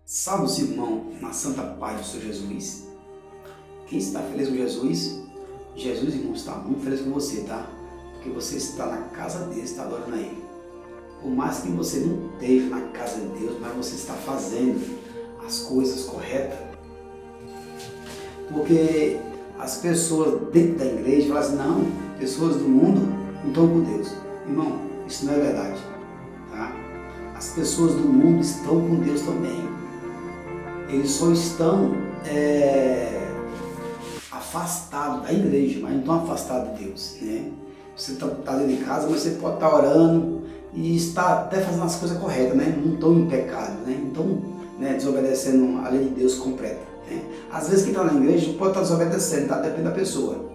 Salve os irmãos na santa paz do Senhor Jesus. Quem está feliz com Jesus? Jesus, irmão, está muito feliz com você, tá? Porque você está na casa dele, está adorando a ele. Por mais que você não esteja na casa de Deus, mas você está fazendo as coisas corretas. Porque as pessoas dentro da igreja falam assim, não, pessoas do mundo não estão com Deus. Irmão, isso não é verdade, tá? As pessoas do mundo estão com Deus também. Eles só estão afastados da igreja, mas não estão afastados de Deus, né? Você está dentro de casa, mas você pode estar orando e está até fazendo as coisas corretas, né? Não estão em pecado, né? Não estão, né, desobedecendo a lei de Deus completa, né? Às vezes quem está na igreja pode estar desobedecendo, tá? Depende da pessoa.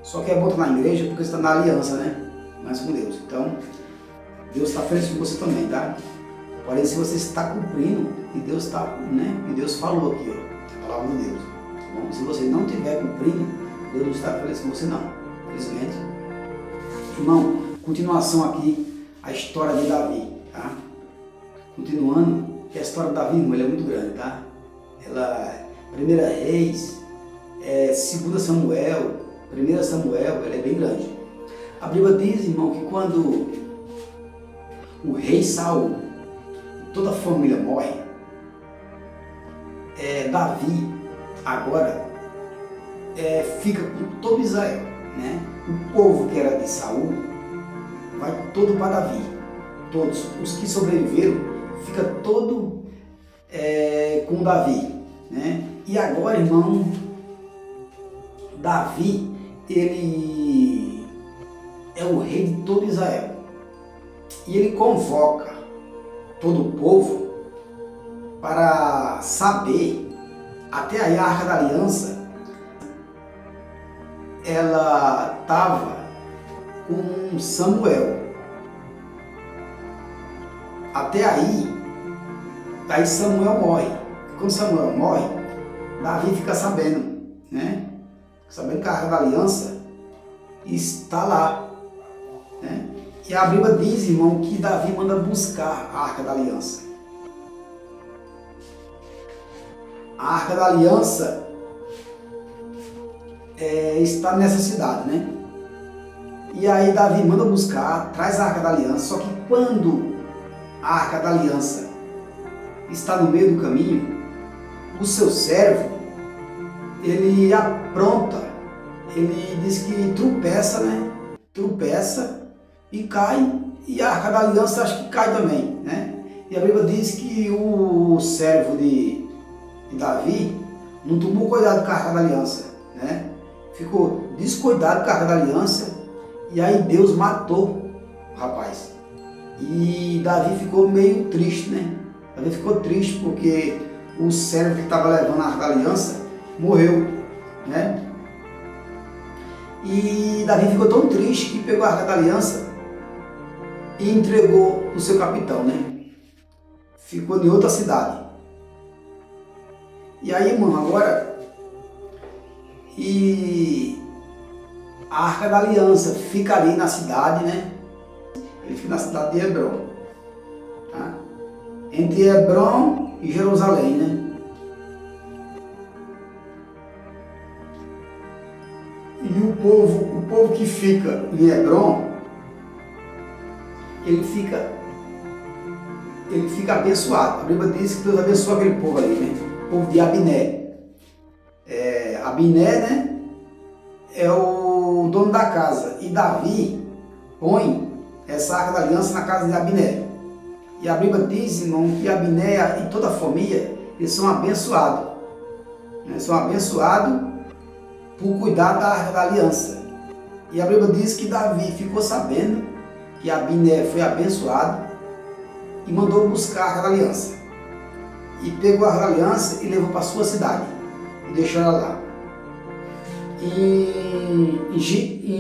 Só que é bom estar na igreja porque você está na aliança, né? Mas com Deus. Então, Deus está feliz com você também, tá? Porém, se você está cumprindo, e Deus está, né? E Deus falou aqui, ó, a palavra de Deus. Bom, se você não estiver cumprindo, Deus não está feliz com você não, felizmente. Irmão, continuação aqui, a história de Davi, tá? Continuando, que a história de Davi, irmão, ele é muito grande, tá? Ela, 1 Reis, 2 Samuel, 1 Samuel, ela é bem grande. A Bíblia diz, irmão, que quando o rei Saul, toda a família morre, Davi agora fica com todo Israel, né? O povo que era de Saul vai todo para Davi, todos os que sobreviveram fica todo com Davi, né? E agora, irmão, Davi, ele é o rei de todo Israel e ele convoca todo o povo para saber, até aí a Arca da Aliança, ela estava com Samuel. Até aí, daí Samuel morre. Quando Samuel morre, Davi fica sabendo, né? Sabendo que a Arca da Aliança está lá, né? E a Bíblia diz, irmão, que Davi manda buscar a Arca da Aliança. A Arca da Aliança está nessa cidade, né? E aí Davi manda buscar, traz a Arca da Aliança, só que quando a Arca da Aliança está no meio do caminho, o seu servo, ele apronta, ele diz que tropeça, né? Tropeça e cai, e a Arca da Aliança acho que cai também, né? E a Bíblia diz que o servo de Davi não tomou cuidado com a Arca da Aliança, né? Ficou descuidado com a Arca da Aliança, e aí Deus matou o rapaz. E Davi ficou meio triste, né? Davi ficou triste porque o servo que estava levando a Arca da Aliança morreu, né? E Davi ficou tão triste que pegou a Arca da Aliança e entregou para o seu capitão, né? Ficou em outra cidade. E aí, irmão, agora, e a Arca da Aliança fica ali na cidade, né? Ele fica na cidade de Hebrom, tá? Entre Hebrom e Jerusalém, né? E o povo que fica em Hebrom, ele fica abençoado. A Bíblia diz que Deus abençoa aquele povo ali, né? O povo de Abiné. Abiné, né, é o dono da casa. E Davi põe essa Arca da Aliança na casa de Abiné. E a Bíblia diz, irmão, que Abiné e toda a família, eles são abençoados. Né? São abençoados por cuidar da Arca da Aliança. E a Bíblia diz que Davi ficou sabendo que Abiné foi abençoado e mandou buscar a Arca da Aliança. E pegou a Arca da Aliança e levou para a sua cidade. E deixou ela lá. Em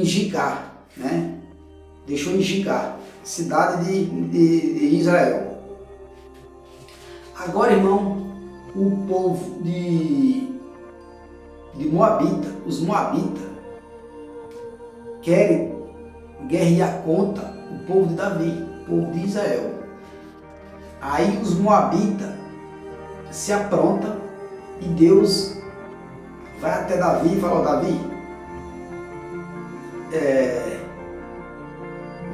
Gigar, né? Deixou em Gigar, cidade de Israel. Agora, irmão, o povo de Moabita, os Moabitas, querem guerrear contra o povo de Davi, o povo de Israel. Aí os Moabitas se apronta e Deus vai até Davi e fala: Davi,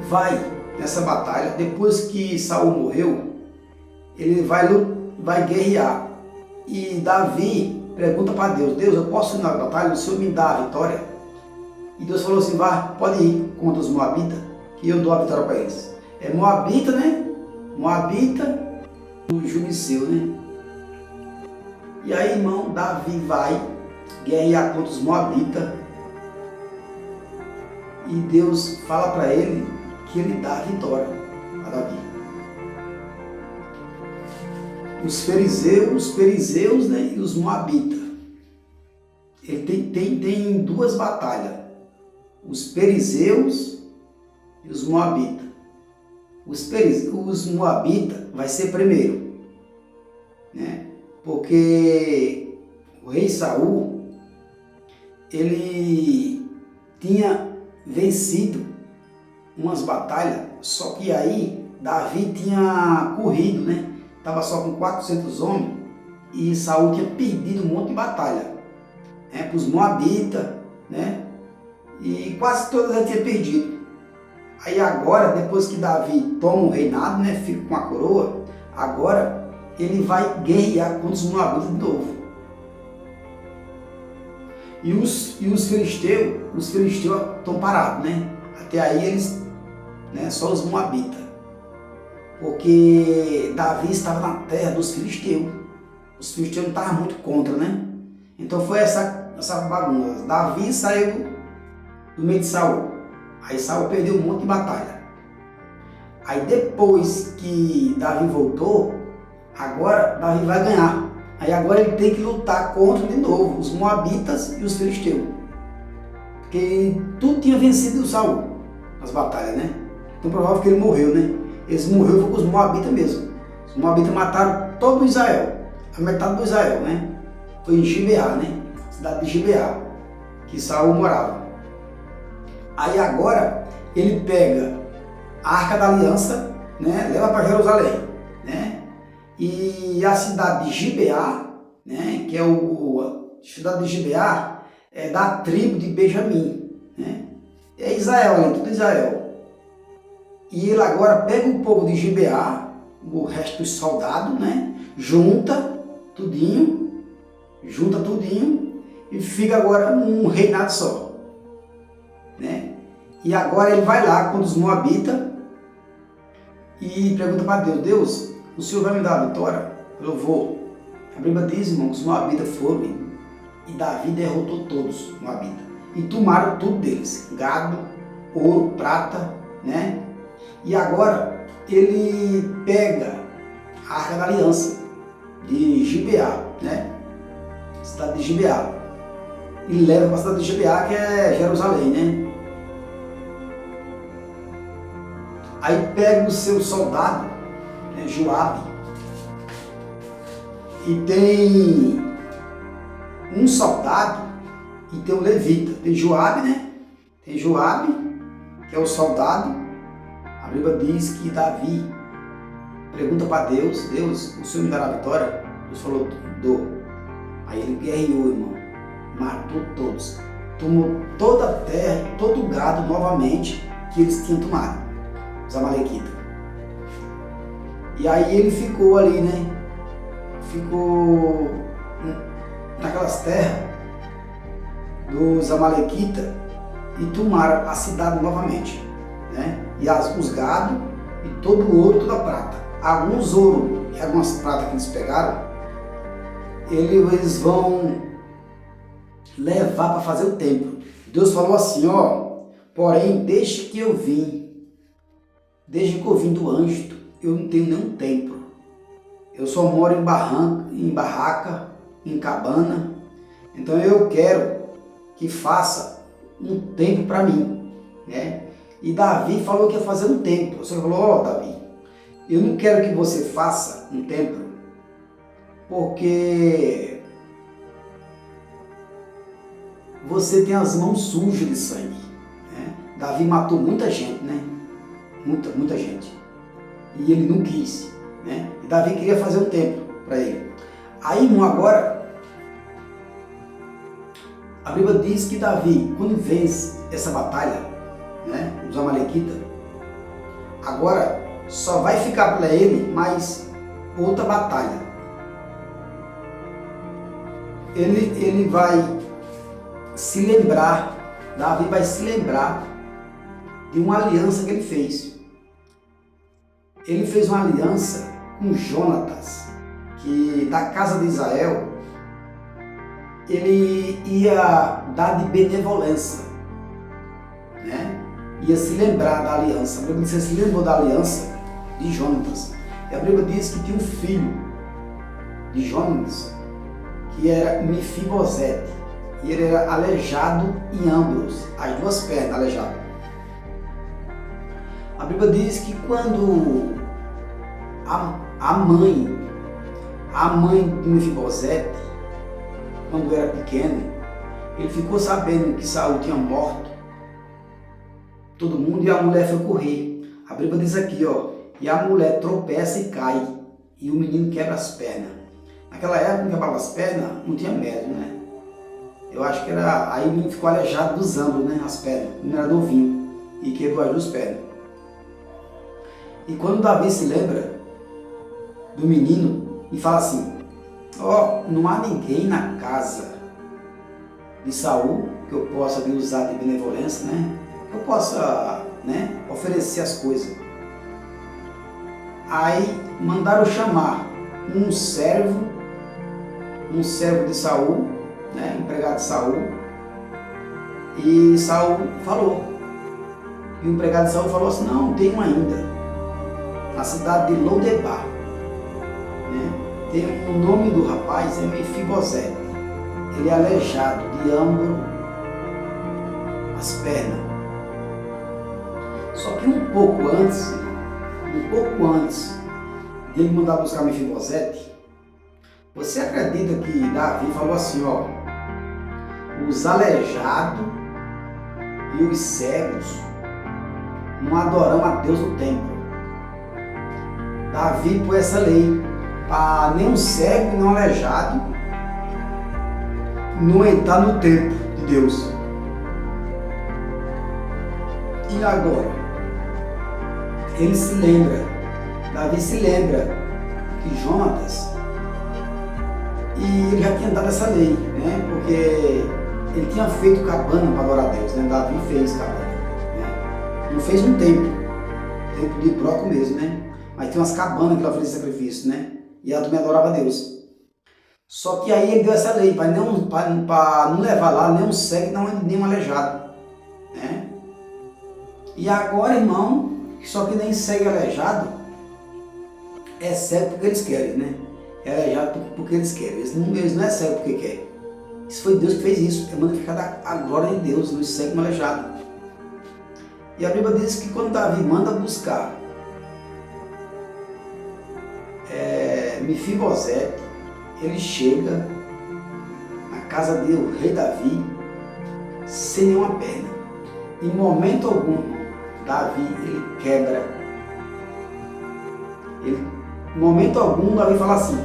vai nessa batalha. Depois que Saul morreu, ele vai guerrear. E Davi pergunta para Deus: Deus, eu posso ir na batalha? O Senhor me dá a vitória? E Deus falou assim: vá, pode ir contra os Moabitas, que eu dou a vitória para eles. É Moabita, né? Moabita, o Jubiceu, né? E aí, irmão, Davi vai guerrear contra os Moabitas. E Deus fala para ele que ele dá a vitória a Davi. Os fariseus, né, e os Moabitas. Ele tem duas batalhas. Os fariseus e os Moabitas. Os Moabitas vai ser primeiro, né? Porque o rei Saul, ele tinha vencido umas batalhas, só que aí Davi tinha corrido, né? Estava só com 400 homens e Saul tinha perdido um monte de batalha, né? Para os Moabitas, né? E quase todas ele tinha perdido. Aí agora, depois que Davi toma o reinado, né? Fica com a coroa, agora ele vai guerrear contra os Moabitas de novo. E os filisteus estão parados, né? Até aí eles, né, só os Moabitas. Porque Davi estava na terra dos filisteus. Os filisteus não estavam muito contra, né? Então foi essa bagunça. Davi saiu do meio de Saul. Aí Saul perdeu um monte de batalha. Aí depois que Davi voltou, agora Davi vai ganhar. Aí agora ele tem que lutar contra de novo os Moabitas e os filisteus. Porque tudo tinha vencido Saul nas batalhas, né? Então provável que ele morreu, né? Eles morreram foi com os Moabitas mesmo. Os Moabitas mataram todo Israel. A metade do Israel, né? Foi em Gibeá, né? Cidade de Gibeá, que Saul morava. Aí agora ele pega a Arca da Aliança, né? Leva para Jerusalém, né? E a cidade de Gibeá, né? Que é a cidade de Gibeá, é da tribo de Benjamim, né? É Israel, é tudo Israel. E ele agora pega o povo de Gibeá, o resto dos soldados, né? Junta tudinho e fica agora um reinado só, né? E agora ele vai lá com os Moabitas e pergunta para Deus: Deus, o Senhor vai me dar a vitória? Eu vou. A Bíblia diz, irmão, que os Moabitas foram e Davi derrotou todos os Moabitas e tomaram tudo deles: gado, ouro, prata, né? E agora ele pega a Arca da Aliança de Gibeá, né? Cidade de Gibeá, e leva para a cidade de Gibeá, que é Jerusalém, né? Aí pega o seu soldado, né, Joabe, e tem um soldado e tem um levita. Tem Joabe, né? Tem Joabe, que é o soldado. A Bíblia diz que Davi pergunta para Deus: Deus, o Senhor me dará a vitória? Deus falou: dou. Aí ele guerreou, irmão, matou todos, tomou toda a terra, todo o gado novamente que eles tinham tomado, os amalequitas. E aí ele ficou ali, né? Ficou naquelas terras dos amalequitas e tomaram a cidade novamente, né? E os gados e todo o ouro, toda a prata. Alguns ouro e algumas pratas que eles pegaram, eles vão levar para fazer o templo. Deus falou assim, ó: porém, desde que eu vim do anjo, eu não tenho nenhum templo. Eu só moro em barraca, em cabana. Então eu quero que faça um templo para mim, né? E Davi falou que ia fazer um templo. O Senhor falou: ó, Davi, eu não quero que você faça um templo, porque você tem as mãos sujas de sangue, né? Davi matou muita gente, né? Muita gente. E ele não quis, né? E Davi queria fazer um templo para ele. Aí, irmão, agora, a Bíblia diz que Davi, quando vence essa batalha, né, dos Amalequitas, agora só vai ficar para ele mais outra batalha. Ele vai se lembrar, Davi vai se lembrar de uma aliança que ele fez. Ele fez uma aliança com Jonatas, que da casa de Israel, ele ia dar de benevolência, né? Ia se lembrar da aliança. A Bíblia diz que se lembrou da aliança de Jonatas. E a Bíblia diz que tinha um filho de Jonatas, que era Mefibosete, e ele era aleijado em ambos, as duas pernas aleijado. A Bíblia diz que quando a mãe de Mefibosete, quando era pequeno, ele ficou sabendo que Saul tinha morto todo mundo, e a mulher foi correr. A Bíblia diz aqui, ó, e a mulher tropeça e cai, e o menino quebra as pernas. Naquela época, quando quebrava as pernas, não tinha médico, né? Eu acho que era, aí o menino ficou aleijado dos ambos, né, as pernas. O menino era novinho e quebrou as duas pernas. E quando Davi se lembra do menino e fala assim, ó, não há ninguém na casa de Saul que eu possa me usar de benevolência, né? Que eu possa, né, oferecer as coisas. Aí mandaram chamar um servo de Saul, né, empregado de Saul, e Saul falou. E o empregado de Saul falou assim, não, tem um ainda, na cidade de Lodebar. Tem o nome do rapaz é Mefibosete. Ele é aleijado de ambos as pernas. Só que um pouco antes de ele mandar buscar Mefibosete, você acredita que Davi falou assim, ó, os aleijados e os cegos não adoram a Deus no templo. Davi pôs essa lei para nem um cego e nem um aleijado não entrar no templo de Deus. E agora? Ele se lembra, Davi se lembra que Jonatas, e ele já tinha dado essa lei, né? Porque ele tinha feito cabana para adorar a Deus, né? Davi fez cabana, né? Não fez um templo de broco mesmo, né? Mas tem umas cabanas que ela fazia sacrifício, né? E ela também adorava a Deus. Só que aí ele deu essa lei para não levar lá nem um cego nem um aleijado, né? E agora, irmão, só que nem cego e aleijado é cego porque eles querem, né? É aleijado porque eles querem. Eles não é cego porque quer. Isso foi Deus que fez isso. É magnificada a glória de Deus no cego e no aleijado. E a Bíblia diz que quando Davi manda buscar Mefibosete, ele chega na casa do rei Davi sem nenhuma perna. Em momento algum, Davi ele quebra. Em momento algum, Davi fala assim,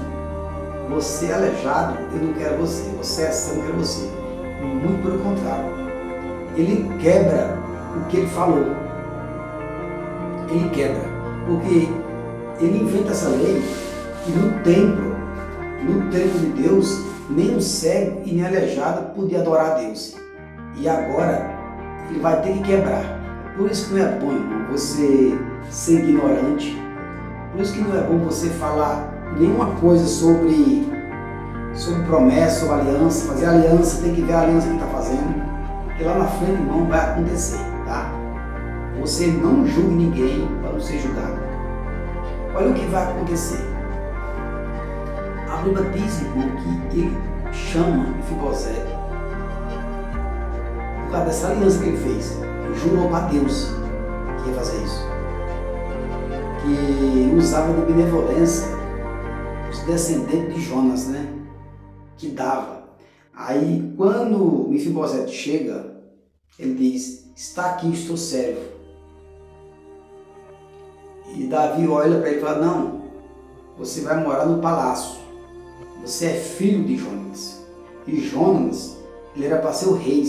você é aleijado, eu não quero você. Você é cego, eu não quero você. Muito pelo contrário. Ele quebra o que ele falou. Ele quebra. Porque ele inventa essa lei que no templo de Deus, nem um cego e nem aleijado podia adorar a Deus. E agora ele vai ter que quebrar. Por isso que não é bom, irmão, você ser ignorante. Por isso que não é bom você falar nenhuma coisa sobre promessa, sobre aliança. Fazer aliança, tem que ver a aliança que está fazendo. Porque lá na frente, irmão, vai acontecer, tá? Você não julgue ninguém para não ser julgado. Olha o que vai acontecer. A Bíblia diz, irmão, que ele chama Mefibosete por causa dessa aliança que ele fez. Ele jurou para Deus que ia fazer isso. Que usava de benevolência os descendentes de Jonas, né? Que dava. Aí, quando Mefibosete chega, ele diz, está aqui, estou servo. E Davi olha para ele e fala, não, você vai morar no palácio, você é filho de Jonas. E Jonas, ele era para ser o rei.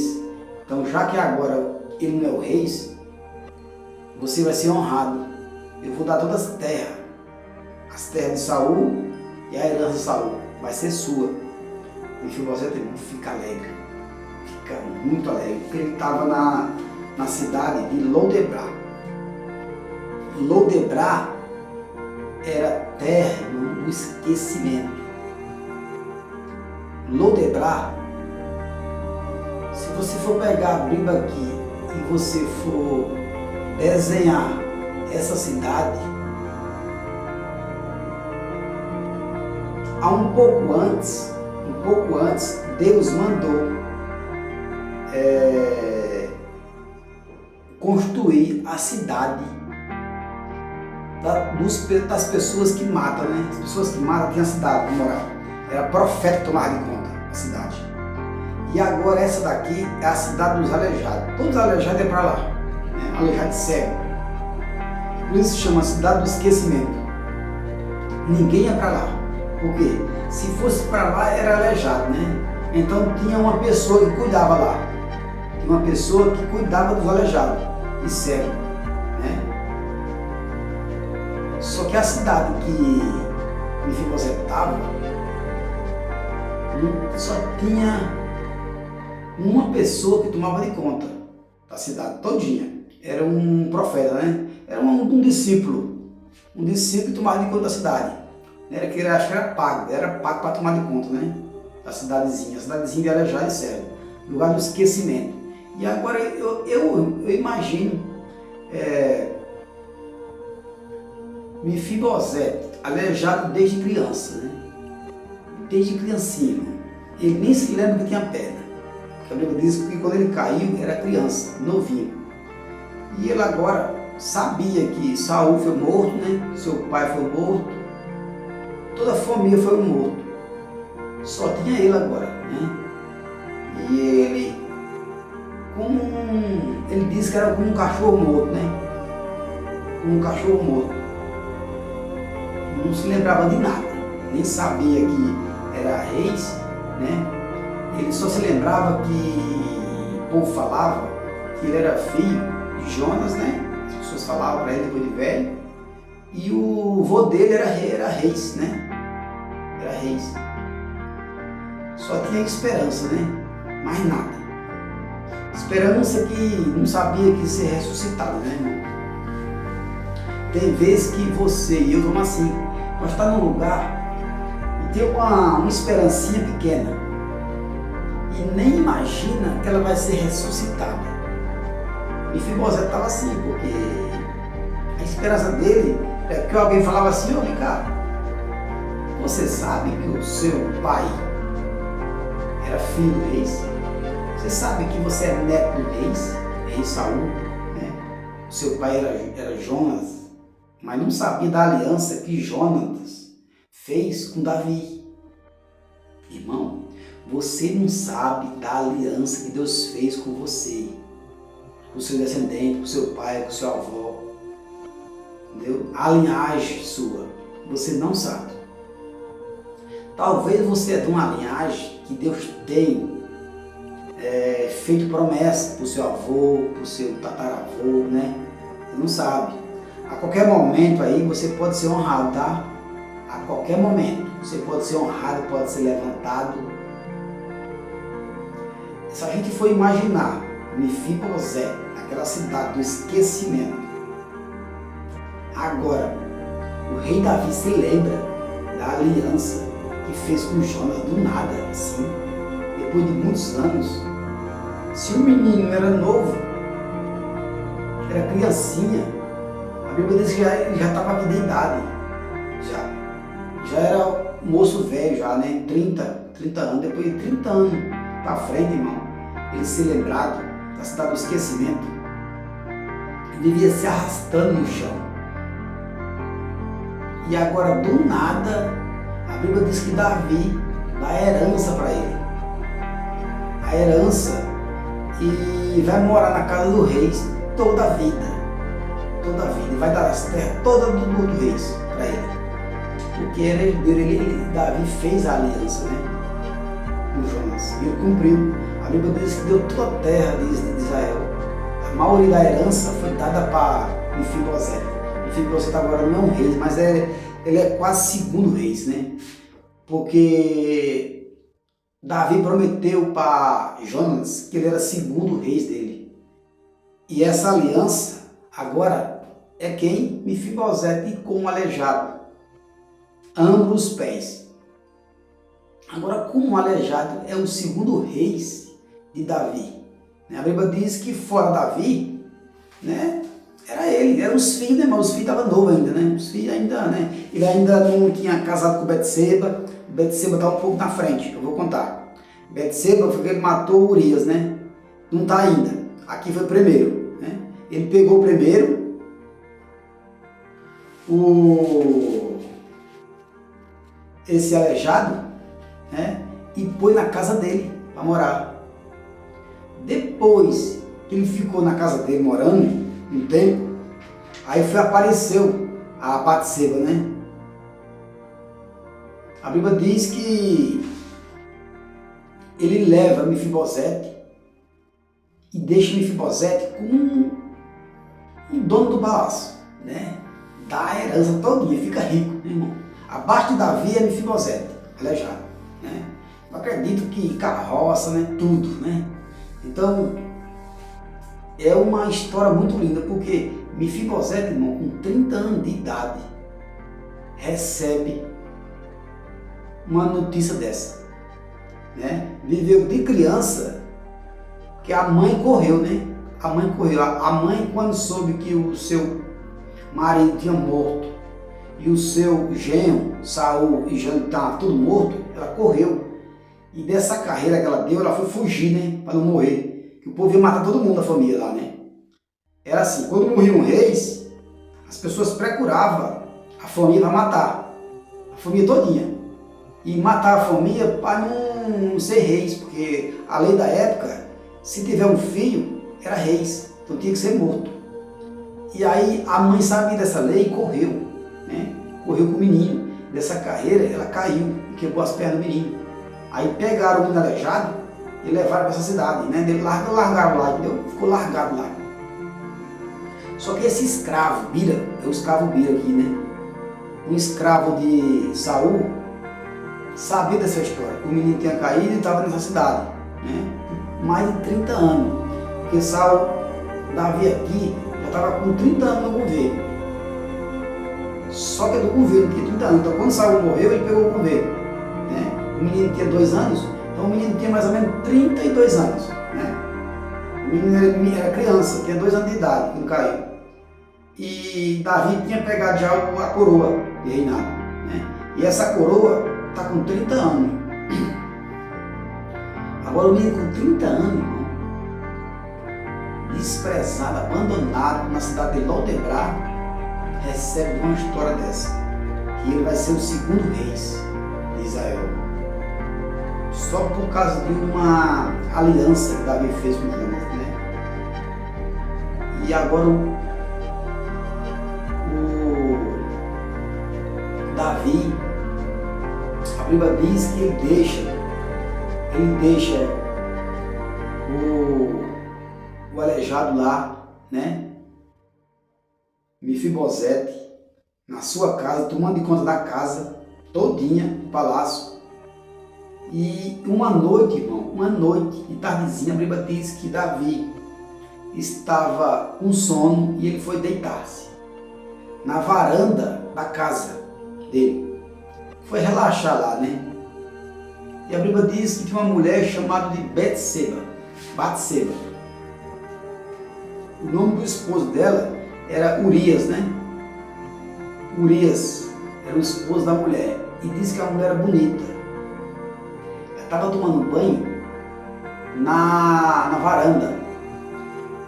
Então, já que agora ele não é o rei, você vai ser honrado. Eu vou dar todas as terras de Saul e a herança de Saul vai ser sua. E Mefibosete fica alegre, fica muito alegre, porque ele estava na cidade de Lodebar. Lodebar era terra do esquecimento. Lodebar, se você for pegar a Bíblia aqui e você for desenhar essa cidade, há um pouco antes, Deus mandou construir a cidade das pessoas que matam, né? As pessoas que matam tinham a cidade para morar. Era profeta que tomava de conta a cidade. E agora essa daqui é a cidade dos aleijados. Todos os aleijados é para lá, né? Aleijado de cego. Por isso se chama cidade do esquecimento. Ninguém ia para lá. Por quê? Se fosse para lá era aleijado, né? Então tinha uma pessoa que cuidava lá. Tinha uma pessoa que cuidava dos aleijados e cego, né? Só que a cidade que Mefibosete estava, só tinha uma pessoa que tomava de conta da cidade todinha. Era um profeta, né? Era um discípulo. Um discípulo que tomava de conta da cidade. Acho que era pago para tomar de conta, né? Da cidadezinha. A cidadezinha de aleijado e cego. Lugar do esquecimento. E agora eu imagino Mefibosete, aleijado desde criança, né? Desde criancinha. Ele nem se lembra que tinha perna. Porque a Bíblia diz que quando ele caiu, era criança, novinho. E ele agora sabia que Saul foi morto, né? Seu pai foi morto. Toda a família foi morto. Só tinha ele agora, né? E ele disse que era como um cachorro morto, né? Como um cachorro morto. Não se lembrava de nada. Nem sabia que era reis, né? Ele só se lembrava que o povo falava que ele era filho de Jonas, né? As pessoas falavam para ele depois de velho. E o vô dele era reis, né? Era reis. Só tinha esperança, né? Mais nada. Esperança que não sabia que ia ser ressuscitado, né, irmão? Tem vezes que você e eu vamos assim, nós estamos num lugar e tem uma esperancinha pequena e nem imagina que ela vai ser ressuscitada. Mefibosete estava assim, porque a esperança dele é que alguém falava assim: ô Ricardo, você sabe que o seu pai era filho do rei? Você sabe que você é neto do rei Saul, né? O seu pai era Jonas, mas não sabia da aliança que Jonas fez com Davi. Irmão, você não sabe da aliança que Deus fez com você, com o seu descendente, com o seu pai, com o seu avô. Entendeu? A linhagem sua, você não sabe. Talvez você é de uma linhagem que Deus tem feito promessa para o seu avô, para o seu tataravô, né? Você não sabe. A qualquer momento aí você pode ser honrado, tá? A qualquer momento você pode ser honrado, pode ser levantado. Se a gente for imaginar Mefibosete, aquela cidade do esquecimento, agora o rei Davi se lembra da aliança que fez com Jonas do nada, assim, depois de muitos anos. Se o menino era novo, era criancinha, a Bíblia diz que ele já estava aqui de idade, já era moço velho, já, né? 30 anos, depois de 30 anos para frente, irmão, ele ser lembrado da cidade do esquecimento, ele devia se arrastando no chão. E agora, do nada, a Bíblia diz que Davi dá herança para ele. A herança, e vai morar na casa do rei toda a vida. Toda a vida. E vai dar as terras todas do rei para ele. porque era herdeiro, Davi fez a aliança, né, com Jonas, e ele cumpriu. A Bíblia diz que deu toda a terra de Israel. A maioria da herança foi dada para Mefibosete. Mefibosete agora não é um rei, mas ele é quase segundo rei, né? Porque Davi prometeu para Jonas que ele era segundo rei dele. E essa aliança agora é quem? Mefibosete com um aleijado, ambos os pés. Agora, como o aleijado é o segundo rei de Davi, né? A Bíblia diz que fora Davi, né, eram os filhos, né, mas os filhos estavam novos ainda, né? Os filhos ainda, né? Ele ainda não tinha casado com Betseba. Betseba está um pouco na frente, eu vou contar. Betseba foi que ele matou Urias, né? Não está ainda. Aqui foi primeiro, né? Ele pegou primeiro esse aleijado, né? E pôs na casa dele para morar. Depois que ele ficou na casa dele morando um tempo, aí apareceu a Batseba, né? A Bíblia diz que ele leva Mefibosete e deixa Mefibosete como um dono do palácio, né? Dá a herança todinha, fica rico, né, irmão? Abaixo de Davi é Mefibosete, aleijado, né? Eu acredito que carroça, né? Tudo, né? Então, é uma história muito linda, porque Mefibosete, irmão, com 30 anos de idade, recebe uma notícia dessa, né? Viveu de criança, que a mãe correu, né? A mãe correu. A mãe, quando soube que o seu marido tinha morto e o seu genro, Saul e Jonatã, estavam tudo morto, ela correu. E dessa carreira que ela deu, ela foi fugir, né? Para não morrer. Que o povo ia matar todo mundo da família lá, né? Era assim, quando morriam reis, as pessoas procuravam a família para matar. A família todinha. E matar a família para não ser reis, porque a lei da época, se tiver um filho, era reis, então tinha que ser morto. E aí a mãe sabia dessa lei e correu, né? Correu com o menino. Dessa carreira, ela caiu e quebrou as pernas do menino. Aí pegaram o menino aleijado e levaram para essa cidade, né? Largaram lá, entendeu? Ficou largado lá. Só que esse escravo, Bira, é o escravo Bira aqui, né? Um escravo de Saul, sabia dessa história. O menino tinha caído e estava nessa cidade, né? Mais de 30 anos. Porque Saul, Davi aqui, já estava com 30 anos no governo. Só que do governo tinha 30 anos. Então quando Saul morreu, ele pegou o governo, né? O menino tinha 2 anos, então o menino tinha mais ou menos 32 anos, né? O menino era criança, tinha 2 anos de idade quando caiu. E Davi tinha pegado já a coroa de reinado, né? E essa coroa está com 30 anos. Agora o menino com 30 anos, irmão, desprezado, abandonado na cidade de Lodebar, recebe uma história dessa, que ele vai ser o segundo rei de Israel, só por causa de uma aliança que Davi fez com Jonas, né? E agora o Davi, a Bíblia diz que ele deixa o aleijado lá, né? Mefibosete, na sua casa, tomando de conta da casa todinha, do palácio. E uma noite, irmão, uma noite de tardezinha, a Bíblia diz que Davi estava com sono e ele foi deitar-se na varanda da casa dele. Foi relaxar lá, né? E a Bíblia diz que tinha uma mulher chamada de Batseba. O nome do esposo dela era Urias, né? Urias era o esposo da mulher. E diz que a mulher era bonita. Ela estava tomando banho na varanda.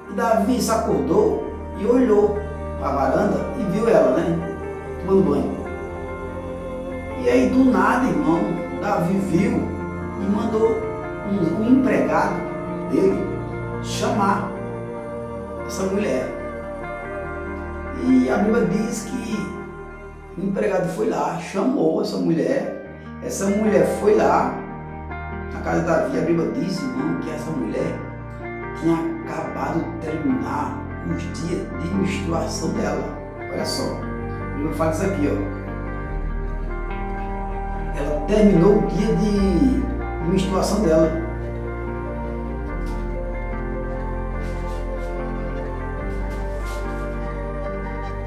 E Davi se acordou e olhou para a varanda e viu ela, né? Tomando banho. E aí do nada, irmão, Davi viu e mandou um empregado dele chamar essa mulher. E a Bíblia diz que O empregado foi lá, chamou essa mulher foi lá na casa de Davi. A Bíblia diz, irmão, que essa mulher tinha acabado de terminar os dias de menstruação dela. Olha só, a Bíblia fala isso aqui, ó. Ela terminou o dia de menstruação dela.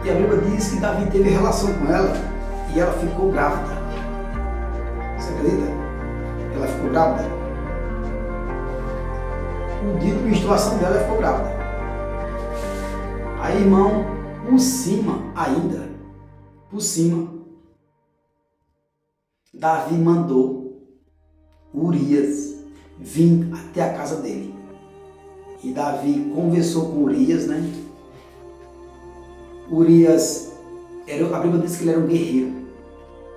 E a Bíblia diz que Davi teve relação com ela e ela ficou grávida. Você acredita? Ela ficou grávida. O dia de menstruação dela, ela ficou grávida. Aí, irmão, por cima, Davi mandou Urias vir até a casa dele. E Davi conversou com Urias, né? Urias, a Bíblia diz que ele era um guerreiro,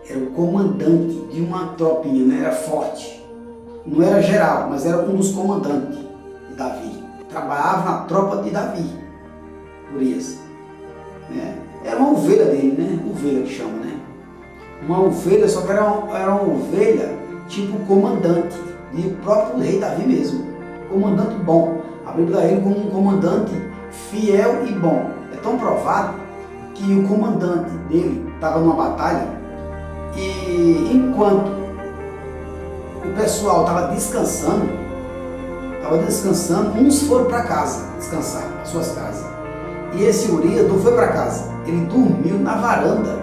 era o comandante de uma tropinha, né? Era forte, não era geral, mas era um dos comandantes de Davi, trabalhava na tropa de Davi, Urias, né? Era uma ovelha dele, né? Ovelha que chama, né? Uma ovelha, só que era uma ovelha tipo comandante, e o próprio rei Davi mesmo, comandante bom. A Bíblia dá ele como um comandante fiel e bom. É tão provado que o comandante dele estava numa batalha e enquanto o pessoal estava descansando, uns foram para casa descansar, para suas casas. E esse Urias não foi para casa, ele dormiu na varanda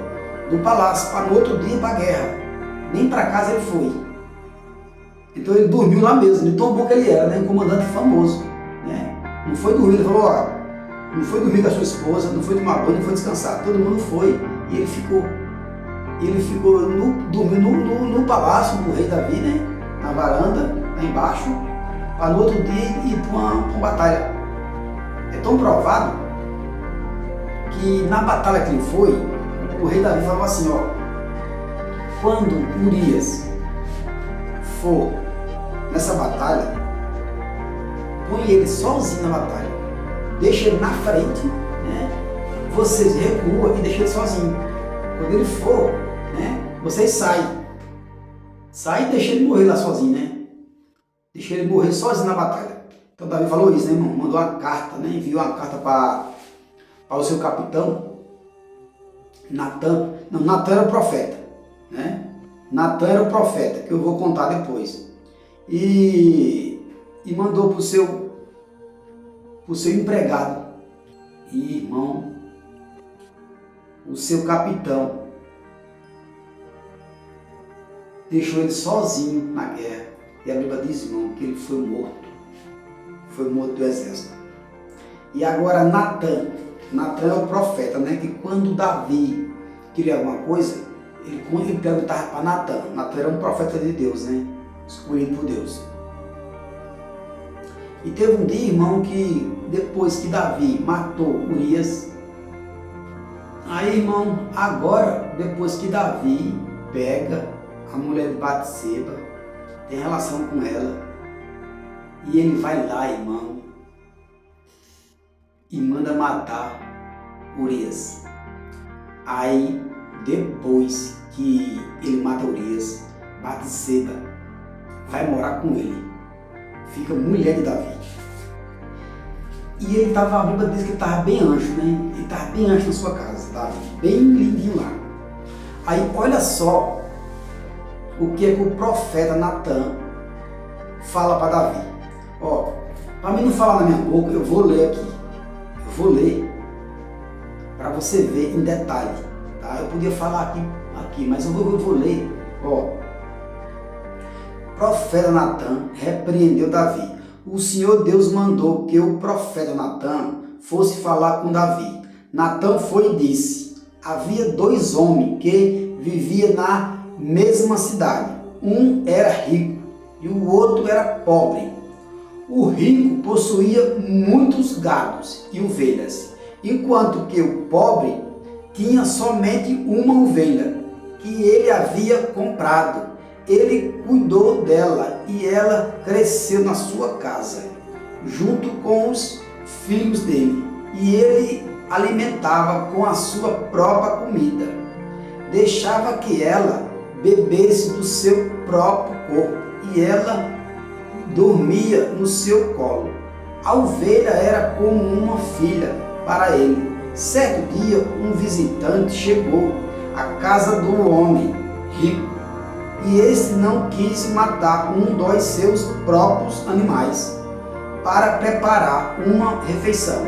do palácio para no outro dia ir para a guerra. Nem para casa ele foi. Então ele dormiu lá mesmo, de tão bom que ele era, né? Um comandante famoso, né? Não foi dormir, ele falou, ó, não foi dormir com a sua esposa, não foi tomar banho, não foi descansar. Todo mundo foi e ele ficou. Dormindo no palácio do rei Davi, né? Na varanda, lá embaixo, para no outro dia ir para uma batalha. É tão provado que na batalha que ele foi, o rei Davi falou assim, ó, quando Urias for nessa batalha, põe ele sozinho na batalha, deixa ele na frente, né? Vocês recuam e deixam ele sozinho. Quando ele for, né? Vocês saem e deixam ele morrer lá sozinho, né? Deixa ele morrer sozinho na batalha. Então Davi falou isso, né, irmão? Mandou uma carta, né? Enviou uma carta para o seu capitão, Natan. Não, Natan era o profeta, né? Natan era o profeta, que eu vou contar depois. E mandou para o seu empregado. E, irmão, o seu capitão deixou ele sozinho na guerra. E a Bíblia diz, irmão, que ele foi morto do exército. E agora Natan é o profeta, né? Que quando Davi queria alguma coisa, ele perguntava para Natan. Natan era um profeta de Deus, né? Escolhido por Deus. E teve um dia, irmão, que depois que Davi matou Urias, aí, irmão, agora, depois que Davi pega a mulher de Batseba, tem relação com ela, e ele vai lá, irmão, e manda matar Urias. Aí, depois que ele mata Urias, Batseba vai morar com ele, fica mulher de Davi. E ele estava, a Bíblia diz que ele estava bem anjo, né? Ele estava bem anjo na sua casa, estava bem lindinho lá. Aí, olha só o que é que o profeta Natan fala para Davi. Ó, para mim não falar na minha boca, eu vou ler aqui. Eu vou ler para você ver em detalhe, tá? Eu podia falar aqui, mas eu vou ler. Ó, profeta Natan repreendeu Davi. O Senhor Deus mandou que o profeta Natan fosse falar com Davi. Natan foi e disse: havia 2 homens que viviam na mesma cidade. Um era rico e o outro era pobre. O rico possuía muitos gados e ovelhas, enquanto que o pobre tinha somente uma ovelha que ele havia comprado. Ele cuidou dela e ela cresceu na sua casa, junto com os filhos dele, e ele alimentava com a sua própria comida. deixava que ela bebesse do seu próprio corpo e ela dormia no seu colo. A ovelha era como uma filha para ele. Certo dia, um visitante chegou à casa do homem rico e este não quis matar um dos seus próprios animais para preparar uma refeição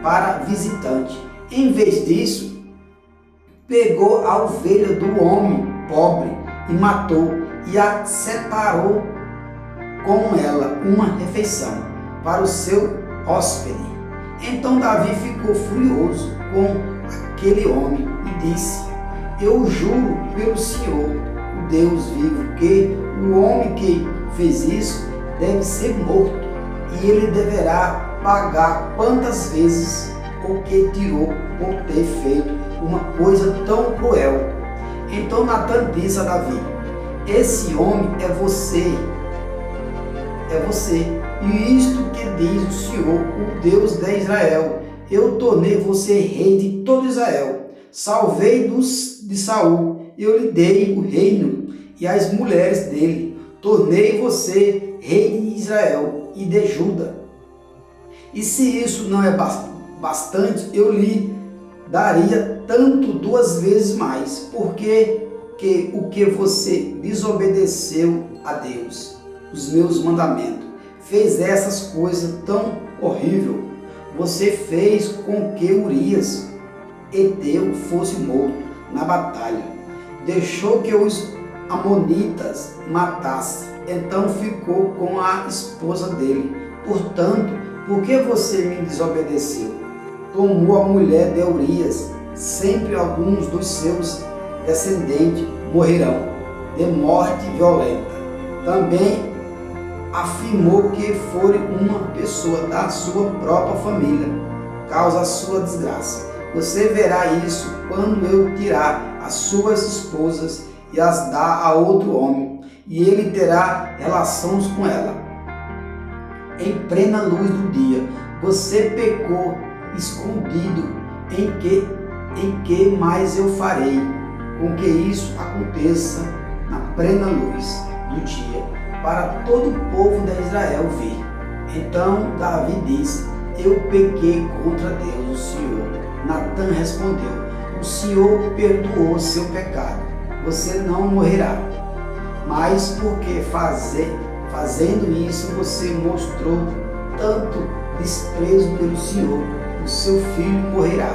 para visitante. Em vez disso, pegou a ovelha do homem pobre e matou e a separou com ela uma refeição para o seu hóspede. Então Davi ficou furioso com aquele homem e disse: eu juro pelo Senhor, o Deus vivo, que o homem que fez isso deve ser morto e ele deverá pagar quantas vezes o que tirou por ter feito uma coisa tão cruel. Então Natan disse a Davi: esse homem é você, e isto que diz o Senhor, o Deus de Israel: eu tornei você rei de todo Israel, salvei de Saul, eu lhe dei o reino e as mulheres dele, tornei você rei de Israel e de Judá. E se isso não é bastante, eu lhe daria tanto 2 vezes mais, porque o que você desobedeceu a Deus, os meus mandamentos, fez essas coisas tão horríveis. Você fez com que Urias, Eteu, fosse morto na batalha. Deixou que os amonitas matassem. Então ficou com a esposa dele. Portanto, por que você me desobedeceu? Tomou a mulher de Urias. Sempre alguns dos seus descendentes morrerão de morte violenta. Também afirmou que foi uma pessoa da sua própria família, causa a sua desgraça. Você verá isso quando eu tirar as suas esposas e as dar a outro homem, e ele terá relações com ela. Em plena luz do dia, você pecou escondido, em que mais eu farei com que isso aconteça na plena luz do dia, para todo o povo de Israel ver. Então Davi disse: eu pequei contra Deus, o Senhor. Natan respondeu: o Senhor perdoou seu pecado, você não morrerá. Mas porque fazendo isso você mostrou tanto desprezo pelo Senhor, o seu filho morrerá.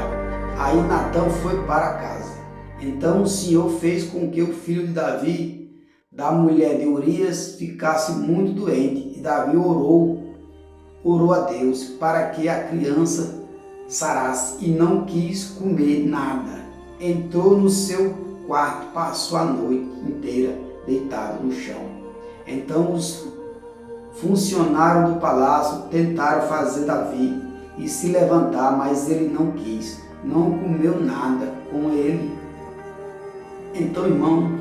Aí Natan foi para casa. Então o Senhor fez com que o filho de Davi, da mulher de Urias, ficasse muito doente, e Davi orou a Deus para que a criança sarasse, e não quis comer nada. Entrou no seu quarto, passou a noite inteira deitado no chão. Então os funcionários do palácio tentaram fazer Davi e se levantar, mas ele não quis, não comeu nada com ele. Então, irmão,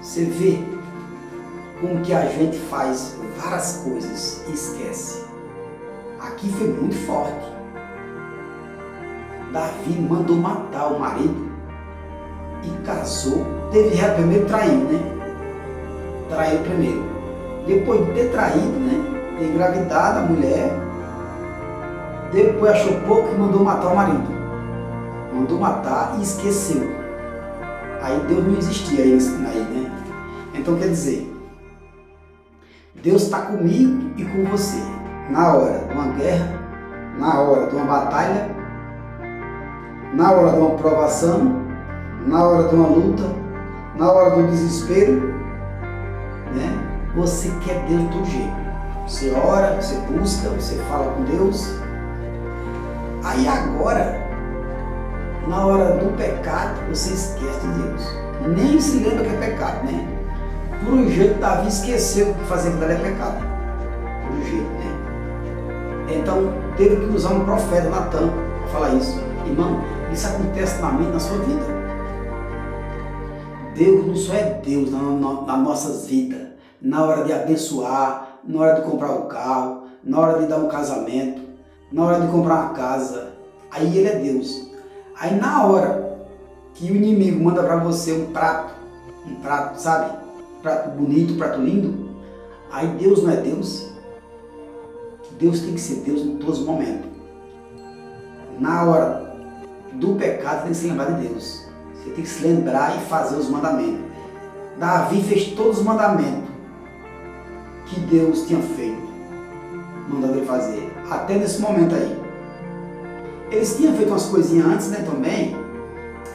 você vê como que a gente faz várias coisas e esquece. Aqui foi muito forte. Davi mandou matar o marido e casou. Primeiro traiu, né? Traiu primeiro. Depois de ter traído, né? Ter engravidado a mulher. Depois achou pouco e mandou matar o marido. Mandou matar e esqueceu. Aí Deus não existia aí, né? Então quer dizer, Deus está comigo e com você. Na hora de uma guerra, na hora de uma batalha, na hora de uma provação, na hora de uma luta, na hora do desespero, né? Você quer Deus de todo jeito. Você ora, você busca, você fala com Deus. Aí agora, na hora do pecado, você esquece de Deus. Nem se lembra que é pecado, né? Por um jeito, Davi esqueceu que fazer aquilo é pecado. Por um jeito, né? Então, teve que usar um profeta, Natan, para falar isso. Irmão, isso acontece na minha e na sua vida. Deus não só é Deus nas nossas vidas. Na hora de abençoar, na hora de comprar um carro, na hora de dar um casamento, na hora de comprar uma casa. Aí Ele é Deus. Aí na hora que o inimigo manda para você um prato, sabe? Um prato bonito, um prato lindo, aí Deus não é Deus. Deus tem que ser Deus em todos os momentos. Na hora do pecado, tem que se lembrar de Deus. Você tem que se lembrar e fazer os mandamentos. Davi fez todos os mandamentos que Deus tinha feito, mandando ele fazer, até nesse momento aí. Eles tinham feito umas coisinhas antes, né, também,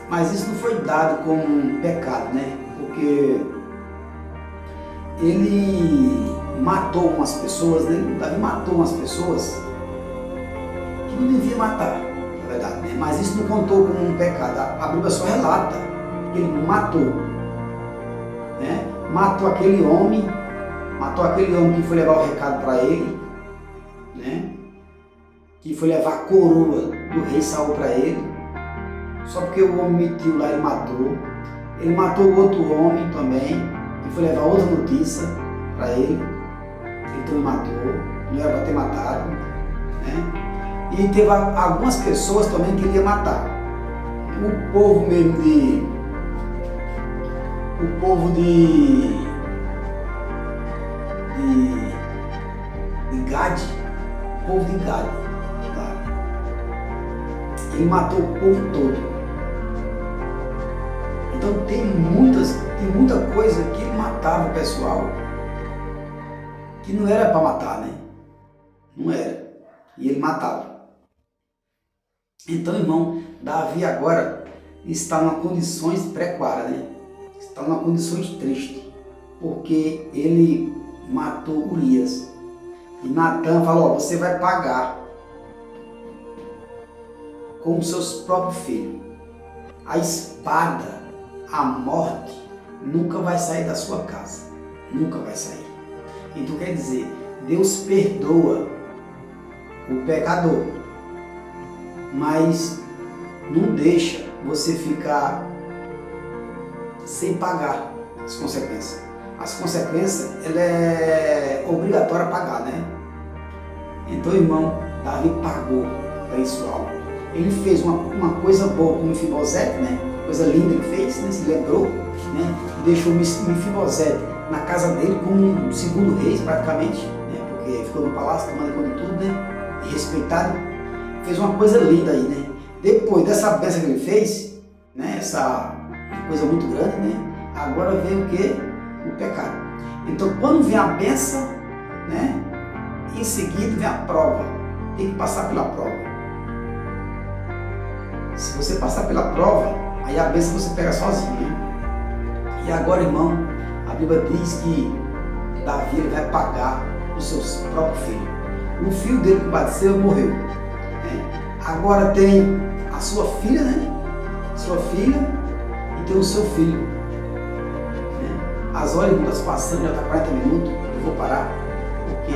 mas isso não foi dado como pecado, né, porque ele matou umas pessoas, né, Davi matou umas pessoas que não devia matar, na verdade, né, mas isso não contou como um pecado. A Bíblia só relata que ele matou, né, matou aquele homem que foi levar o recado para ele, né? Que foi levar a coroa do rei Saul para ele. Só porque o homem mentiu lá, ele matou. Ele matou o outro homem também, que foi levar outra notícia para ele. Ele também matou, não era para ter matado, né? E teve algumas pessoas também que ele ia matar. O povo mesmo de Gade, o povo de Gade, tá? Ele matou o povo todo. Então tem muita coisa que ele matava o pessoal que não era para matar, né? Não era. E ele matava. Então, irmão, Davi agora está em condições precárias, né? Está em condições tristes, porque ele matou Urias. E Natan falou: ó, você vai pagar com os seus próprios filhos. A espada, a morte, nunca vai sair da sua casa. Nunca vai sair. Então quer dizer, Deus perdoa o pecador, mas não deixa você ficar sem pagar as consequências. As consequências, ela é obrigatória a pagar, né? Então, irmão, Davi pagou preço alto. Ele fez uma coisa boa com Mefibosete, né? Coisa linda ele fez, né? Se lembrou, né? Deixou Mefibosete na casa dele como um segundo rei, praticamente, né? Porque ficou no palácio, tomando conta de tudo, né? E respeitado. Fez uma coisa linda aí, né? Depois dessa bênção que ele fez, né? Essa coisa muito grande, né? Agora vem o quê? O pecado. Então, quando vem a bênção, né? Em seguida vem a prova. Tem que passar pela prova. Se você passar pela prova, aí a bênção você pega sozinho, né? E agora, irmão, a Bíblia diz que Davi ele vai pagar os seus próprios filhos. O filho dele que bateu morreu, né? Agora tem a sua filha, né? Sua filha e tem o seu filho, né? As horas estão passando, já está 40 minutos. Eu vou parar porque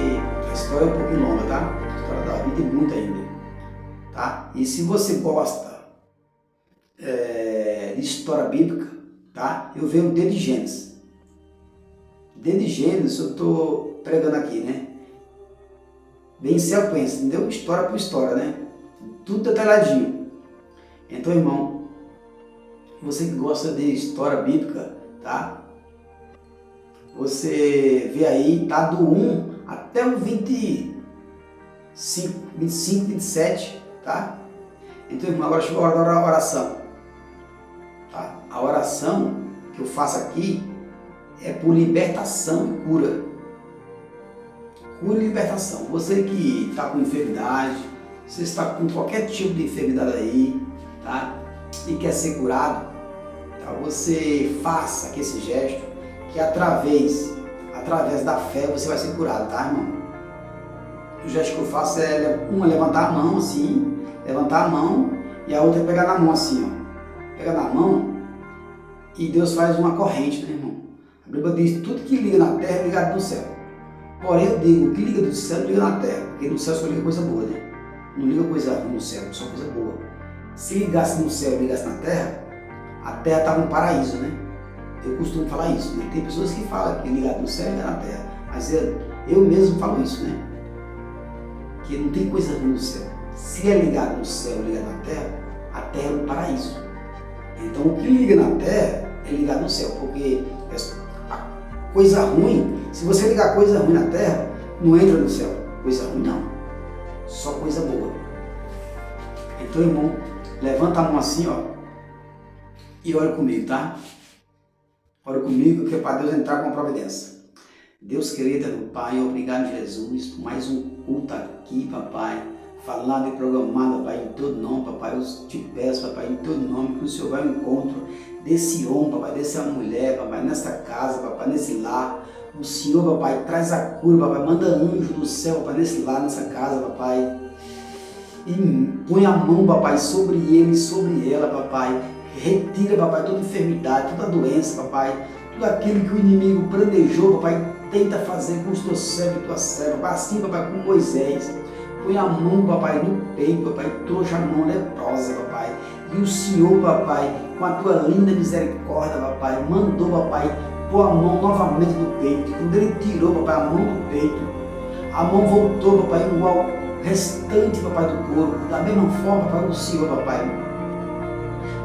a história é um pouquinho longa, tá? A história da Davi tem muito ainda, tá? E se você gosta de história bíblica, tá? Eu venho desde Gênesis. Desde Gênesis eu estou pregando aqui, né? Bem em sequência, entendeu? História por história, né? Tudo detalhadinho. Então, irmão, você que gosta de história bíblica, tá? Você vê aí, tá do 1 até o 25, 27, tá? Então, irmão, agora chegou a hora da oração. Tá? A oração que eu faço aqui é por libertação e cura. Cura e libertação. Você que está com enfermidade, você está com qualquer tipo de enfermidade aí, tá? E quer ser curado, tá? Você faça aqui esse gesto, que através da fé você vai ser curado, tá, irmão? O gesto que eu faço é levantar a mão assim, levantar a mão, e a outra é pegar na mão assim, ó. Pega na mão e Deus faz uma corrente, né, irmão? A Bíblia diz: tudo que liga na terra é ligado no céu. Porém, eu digo: o que liga do céu liga na terra, porque no céu só liga coisa boa, né? Não liga coisa ruim no céu, só coisa boa. Se ligasse no céu e ligasse na terra, a terra estava no paraíso, né? Eu costumo falar isso, né? Tem pessoas que falam que é ligado no céu e ligado na terra, mas eu mesmo falo isso, né? Que não tem coisa ruim no céu. Se é ligado no céu e ligado na terra, a terra é um paraíso. Então o que liga na terra é ligar no céu, porque a coisa ruim, se você ligar coisa ruim na terra, não entra no céu. Coisa ruim não, só coisa boa. Então, irmão, levanta a mão assim, ó, e ora comigo, tá? Ora comigo, que é para Deus entrar com a providência. Deus querido, meu Pai, obrigado, Jesus, por mais um culto aqui, papai, falado e programado, papai, em todo nome, papai, eu te peço, papai, em todo nome, que o Senhor vai ao encontro desse homem, papai, dessa mulher, papai, nessa casa, papai, nesse lar. O Senhor, papai, traz a cura, papai, manda anjo do céu, papai, nesse lar, nessa casa, papai, e põe a mão, papai, sobre ele, sobre ela, papai, retira, papai, toda enfermidade, toda doença, papai, tudo aquilo que o inimigo planejou, papai, tenta fazer com os teus servos e tua serva, papai, assim, papai, com Moisés. Põe a mão, papai, no peito, papai, trouxe a mão leprosa, papai. E o Senhor, papai, com a tua linda misericórdia, papai, mandou, papai, pôr a mão novamente no peito. Quando ele tirou, papai, a mão do peito, a mão voltou, papai, igual ao restante, papai, do corpo. Da mesma forma, papai, o Senhor, papai,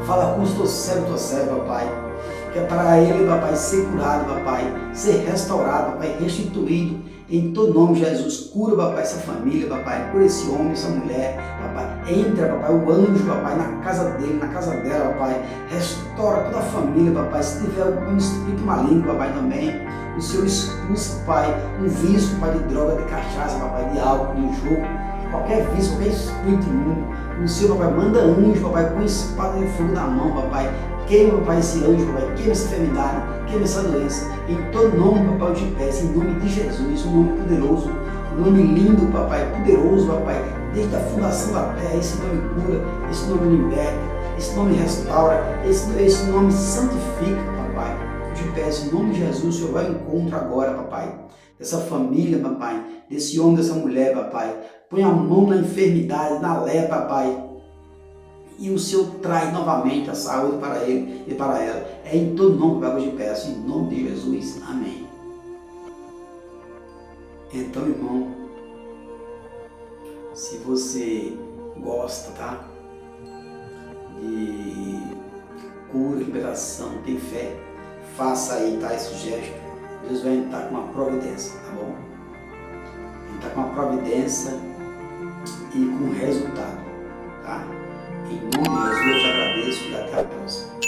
fala com os teus servos e tua serva, papai, que é para ele, papai, ser curado, papai, ser restaurado, papai, restituído, em todo nome de Jesus. Cura, papai, essa família, papai, cura esse homem, essa mulher, papai, entra, papai, o anjo, papai, na casa dele, na casa dela, papai, restaura toda a família, papai, se tiver algum espírito maligno, papai, também, o Senhor expulsa, papai, um vício, papai, de droga, de cachaça, papai, de álcool, de jogo, qualquer vício, qualquer espírito imundo, o Senhor, papai, manda anjo, papai, com espada de fogo na mão, papai, queima, papai, esse anjo, papai, queima essa enfermidade, queima essa doença, em todo nome, papai, eu te peço, em nome de Jesus, um nome poderoso, um nome lindo, papai, poderoso, papai, desde a fundação da terra, esse nome cura, esse nome liberta, esse nome restaura, esse nome santifica, papai, eu te peço, em nome de Jesus, o Senhor vai ao encontro agora, papai, dessa família, papai, desse homem, dessa mulher, papai, põe a mão na enfermidade, na lepra, papai, e o Senhor traz novamente a saúde para ele e para ela. É em todo nome que eu te peço, em nome de Jesus. Amém. Então, irmão, se você gosta, tá, de cura, liberação, tem fé, faça aí, tá, esse gesto. Deus vai entrar com uma providência, tá bom? Entrar com uma providência e com resultado, tá? Em nome de Jesus eu te agradeço e até a próxima.